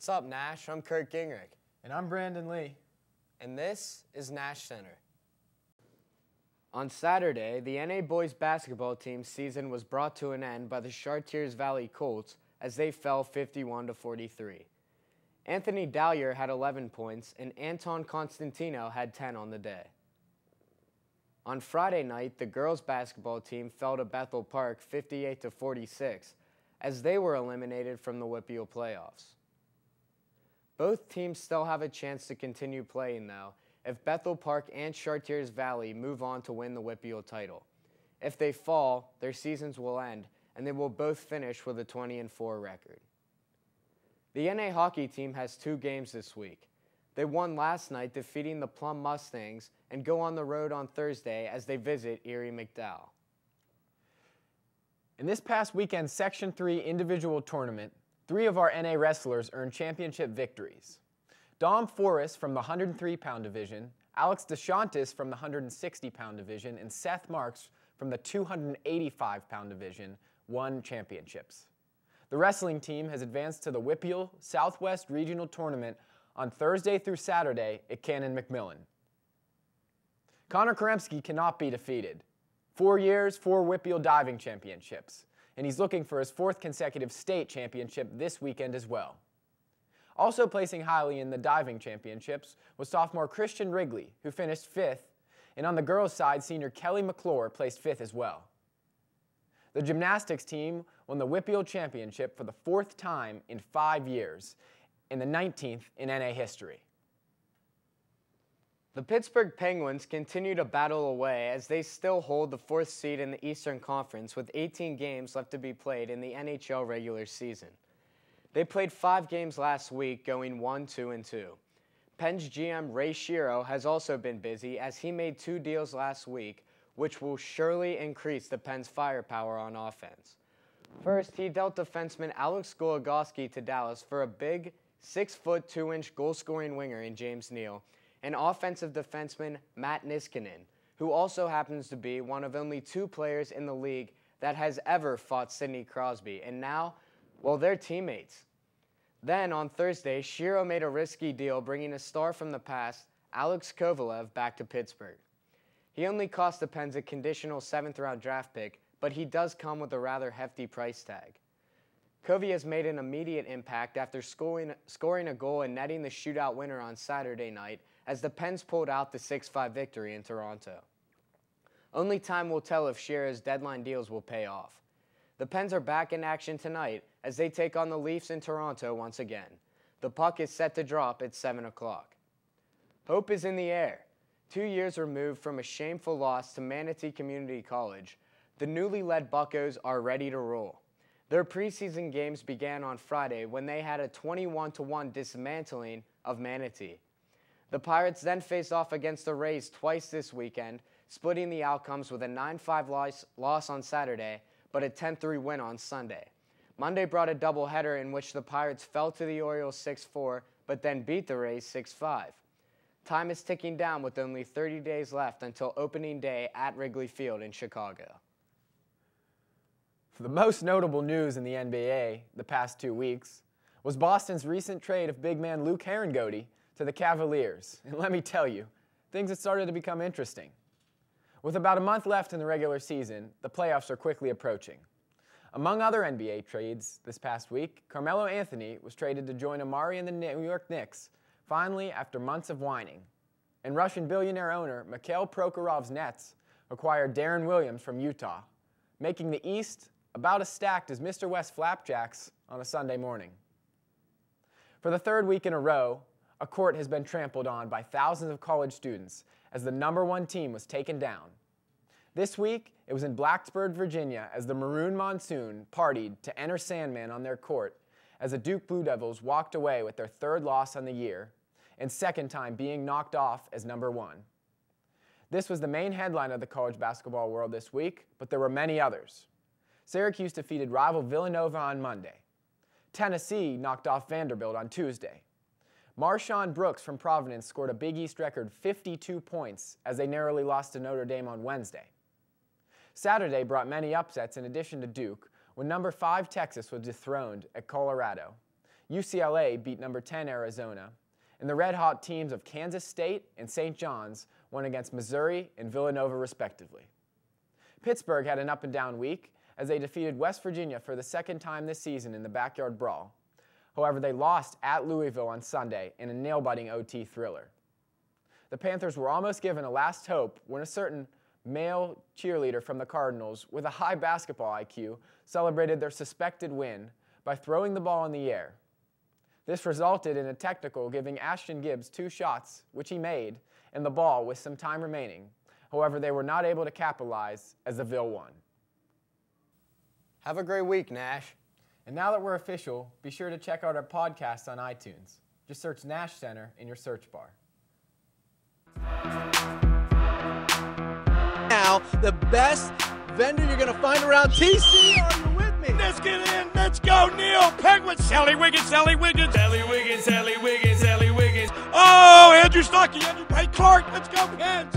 What's up, Nash? I'm Kurt Gingrich. And I'm Brandon Lee. And this is Nash Center. On Saturday, the NA boys basketball team's season was brought to an end by the Chartiers Valley Colts as they fell 51-43. Anthony Dallier had 11 points and Anton Constantino had 10 on the day. On Friday night, the girls basketball team fell to Bethel Park 58-46 as they were eliminated from the WPIAL playoffs. Both teams still have a chance to continue playing, though, if Bethel Park and Chartiers Valley move on to win the WPIAL title. If they fall, their seasons will end, and they will both finish with a 20-4 record. The NA hockey team has 2 games this week. They won last night, defeating the Plum Mustangs, and go on the road on Thursday as they visit Erie McDowell. In this past weekend's Section 3 individual tournament, 3 of our NA wrestlers earned championship victories. Dom Forrest from the 103-pound division, Alex DeShantis from the 160-pound division, and Seth Marks from the 285-pound division won championships. The wrestling team has advanced to the WPIAL Southwest Regional Tournament on Thursday through Saturday at Cannon McMillan. Connor Karemski cannot be defeated. 4 years, 4 WPIAL diving championships, and he's looking for his 4th consecutive state championship this weekend as well. Also placing highly in the diving championships was sophomore Christian Wrigley, who finished 5th, and on the girls' side, senior Kelly McClure placed 5th as well. The gymnastics team won the WPIAL championship for the 4th time in 5 years, and the 19th in NA history. The Pittsburgh Penguins continue to battle away as they still hold the 4th seed in the Eastern Conference with 18 games left to be played in the NHL regular season. They played 5 games last week, going 1-2-2. Pens GM Ray Shero has also been busy as he made 2 deals last week, which will surely increase the Pens' firepower on offense. First, he dealt defenseman Alex Goligoski to Dallas for a big 6-foot 2-inch goal-scoring winger in James Neal, and offensive defenseman Matt Niskanen, who also happens to be one of only 2 players in the league that has ever fought Sidney Crosby, and now, well, they're teammates. Then, on Thursday, Shero made a risky deal bringing a star from the past, Alex Kovalev, back to Pittsburgh. He only cost the Pens a conditional 7th-round draft pick, but he does come with a rather hefty price tag. Kovy has made an immediate impact after scoring a goal and netting the shootout winner on Saturday night as the Pens pulled out the 6-5 victory in Toronto. Only time will tell if Shero's deadline deals will pay off. The Pens are back in action tonight as they take on the Leafs in Toronto once again. The puck is set to drop at 7 o'clock. Hope is in the air. 2 years removed from a shameful loss to Manatee Community College, the newly led Buccos are ready to roll. Their preseason games began on Friday when they had a 21-1 dismantling of Manatee. The Pirates then faced off against the Rays twice this weekend, splitting the outcomes with a 9-5 loss on Saturday, but a 10-3 win on Sunday. Monday brought a doubleheader in which the Pirates fell to the Orioles 6-4, but then beat the Rays 6-5. Time is ticking down with only 30 days left until opening day at Wrigley Field in Chicago. The most notable news in the NBA the past 2 weeks was Boston's recent trade of big man Luke Herringody to the Cavaliers. And let me tell you, things have started to become interesting. With about a month left in the regular season, the playoffs are quickly approaching. Among other NBA trades this past week, Carmelo Anthony was traded to join Amari and the New York Knicks, finally after months of whining. And Russian billionaire owner Mikhail Prokhorov's Nets acquired Darren Williams from Utah, making the East about as stacked as Mr. West flapjacks on a Sunday morning. For the third week in a row, a court has been trampled on by thousands of college students as the #1 team was taken down. This week, it was in Blacksburg, Virginia, as the Maroon Monsoon partied to enter Sandman on their court as the Duke Blue Devils walked away with their third loss on the year and second time being knocked off as #1. This was the main headline of the college basketball world this week, but there were many others. Syracuse defeated rival Villanova on Monday. Tennessee knocked off Vanderbilt on Tuesday. Marshawn Brooks from Providence scored a Big East record 52 points as they narrowly lost to Notre Dame on Wednesday. Saturday brought many upsets in addition to Duke, when number 5 Texas was dethroned at Colorado. UCLA beat number 10 Arizona, and the red-hot teams of Kansas State and St. John's won against Missouri and Villanova respectively. Pittsburgh had an up-and-down week as they defeated West Virginia for the second time this season in the backyard brawl. However, they lost at Louisville on Sunday in a nail-biting OT thriller. The Panthers were almost given a last hope when a certain male cheerleader from the Cardinals with a high basketball IQ celebrated their suspected win by throwing the ball in the air. This resulted in a technical giving Ashton Gibbs 2 shots, which he made, and the ball with some time remaining. However, they were not able to capitalize as the Ville won. Have a great week, Nash. And now that we're official, be sure to check out our podcast on iTunes. Just search Nash Center in your search bar. Now, the best vendor you're going to find around TC. Are you with me? Let's get in. Let's go, Neil Penguin. Sally Wiggins, Sally Wiggins, Sally Wiggins, Sally Wiggins, Sally Wiggins. Oh, Andrew Stuckey, Andrew Clark. Let's go, Pens.